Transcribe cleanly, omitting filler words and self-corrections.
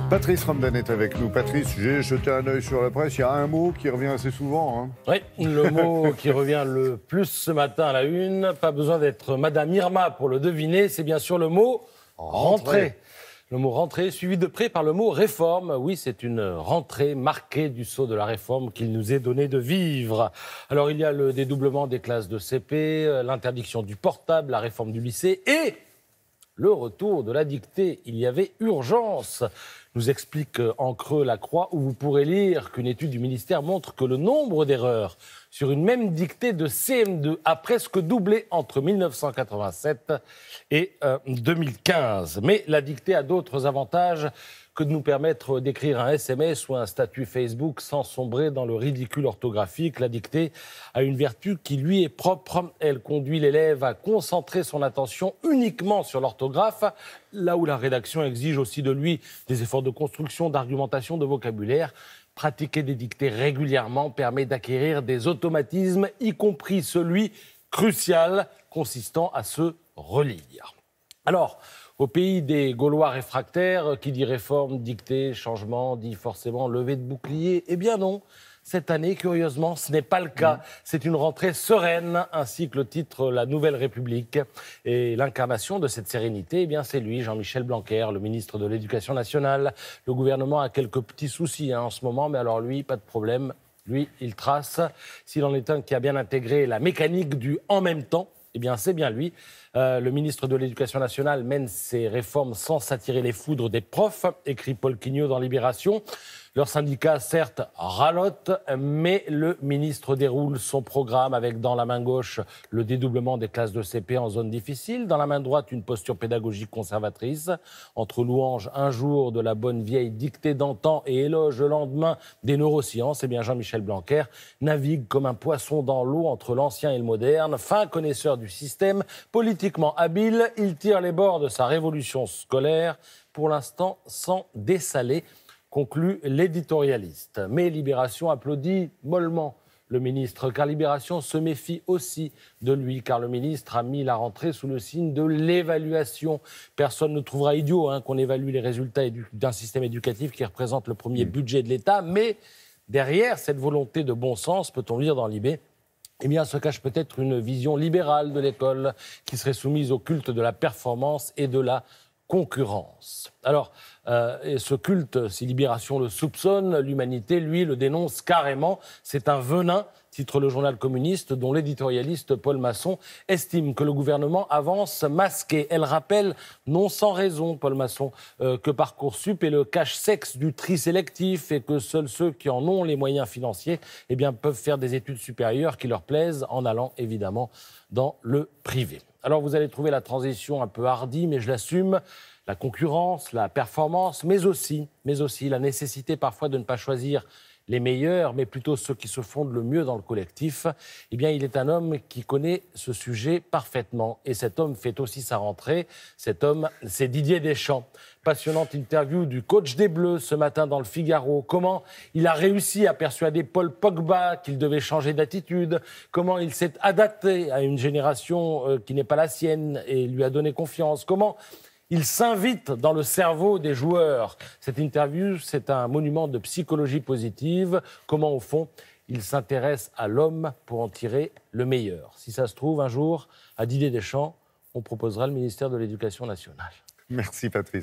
Patrice Ramdan est avec nous. Patrice, j'ai jeté un œil sur la presse. Il y a un mot qui revient assez souvent. Oui, le mot qui revient le plus ce matin à la une. Pas besoin d'être Madame Irma pour le deviner. C'est bien sûr le mot rentrée. Le mot rentrée, suivi de près par le mot réforme. Oui, c'est une rentrée marquée du sceau de la réforme qu'il nous est donné de vivre. Alors, il y a le dédoublement des classes de CP, l'interdiction du portable, la réforme du lycée et le retour de la dictée. Il y avait urgence, nous explique en creux la Croix, où vous pourrez lire qu'une étude du ministère montre que le nombre d'erreurs sur une même dictée de CM2 a presque doublé entre 1987 et 2015. Mais la dictée a d'autres avantages que de nous permettre d'écrire un SMS ou un statut Facebook sans sombrer dans le ridicule orthographique. La dictée a une vertu qui lui est propre. Elle conduit l'élève à concentrer son attention uniquement sur l'orthographe, là où la rédaction exige aussi de lui des efforts de construction, d'argumentation, de vocabulaire. Pratiquer des dictées régulièrement permet d'acquérir des automatismes, y compris celui crucial consistant à se relire. Alors, au pays des Gaulois réfractaires, qui dit réforme, dictée, changement, dit forcément levée de bouclier. Eh bien non, cette année, curieusement, ce n'est pas le cas. C'est une rentrée sereine, ainsi que le titre La Nouvelle République. Et l'incarnation de cette sérénité, eh bien c'est lui, Jean-Michel Blanquer, le ministre de l'Éducation nationale. Le gouvernement a quelques petits soucis en ce moment, mais alors lui, pas de problème. Lui, il trace. S'il en est un qui a bien intégré la mécanique du « en même temps », eh bien, c'est bien lui. Le ministre de l'Éducation nationale mène ses réformes sans s'attirer les foudres des profs, écrit Paul Quignot dans Libération. Leur syndicat, certes, ralote, mais le ministre déroule son programme avec, dans la main gauche, le dédoublement des classes de CP en zone difficile, dans la main droite, une posture pédagogique conservatrice. Entre louange un jour de la bonne vieille dictée d'antan et éloge le lendemain des neurosciences, eh bien Jean-Michel Blanquer navigue comme un poisson dans l'eau entre l'ancien et le moderne. Fin connaisseur du système, politiquement habile, il tire les bords de sa révolution scolaire, pour l'instant sans dessaler, conclut l'éditorialiste. Mais Libération applaudit mollement le ministre, car Libération se méfie aussi de lui, car le ministre a mis la rentrée sous le signe de l'évaluation. Personne ne trouvera idiot qu'on évalue les résultats d'un système éducatif qui représente le premier budget de l'État, mais derrière cette volonté de bon sens, peut-on lire dans Libé, eh bien, se cache peut-être une vision libérale de l'école qui serait soumise au culte de la performance et de la concurrence. Alors, ce culte, si Libération le soupçonne, l'humanité, lui, le dénonce carrément. C'est un venin, titre le journal communiste, dont l'éditorialiste Paul Masson estime que le gouvernement avance masqué. Elle rappelle, non sans raison, Paul Masson, que Parcoursup est le cache-sexe du tri sélectif et que seuls ceux qui en ont les moyens financiers eh bien, peuvent faire des études supérieures qui leur plaisent en allant, évidemment, dans le privé. Alors, vous allez trouver la transition un peu hardie, mais je l'assume. La concurrence, la performance, mais aussi la nécessité parfois de ne pas choisir les meilleurs, mais plutôt ceux qui se fondent le mieux dans le collectif. Eh bien, il est un homme qui connaît ce sujet parfaitement. Et cet homme fait aussi sa rentrée. Cet homme, c'est Didier Deschamps. Passionnante interview du coach des Bleus ce matin dans le Figaro. Comment il a réussi à persuader Paul Pogba qu'il devait changer d'attitude. Comment il s'est adapté à une génération qui n'est pas la sienne et lui a donné confiance. Comment il s'invite dans le cerveau des joueurs. Cette interview, c'est un monument de psychologie positive. Comment, au fond, il s'intéresse à l'homme pour en tirer le meilleur. Si ça se trouve, un jour, à Didier Deschamps, on proposera le ministère de l'Éducation nationale. Merci Patrice.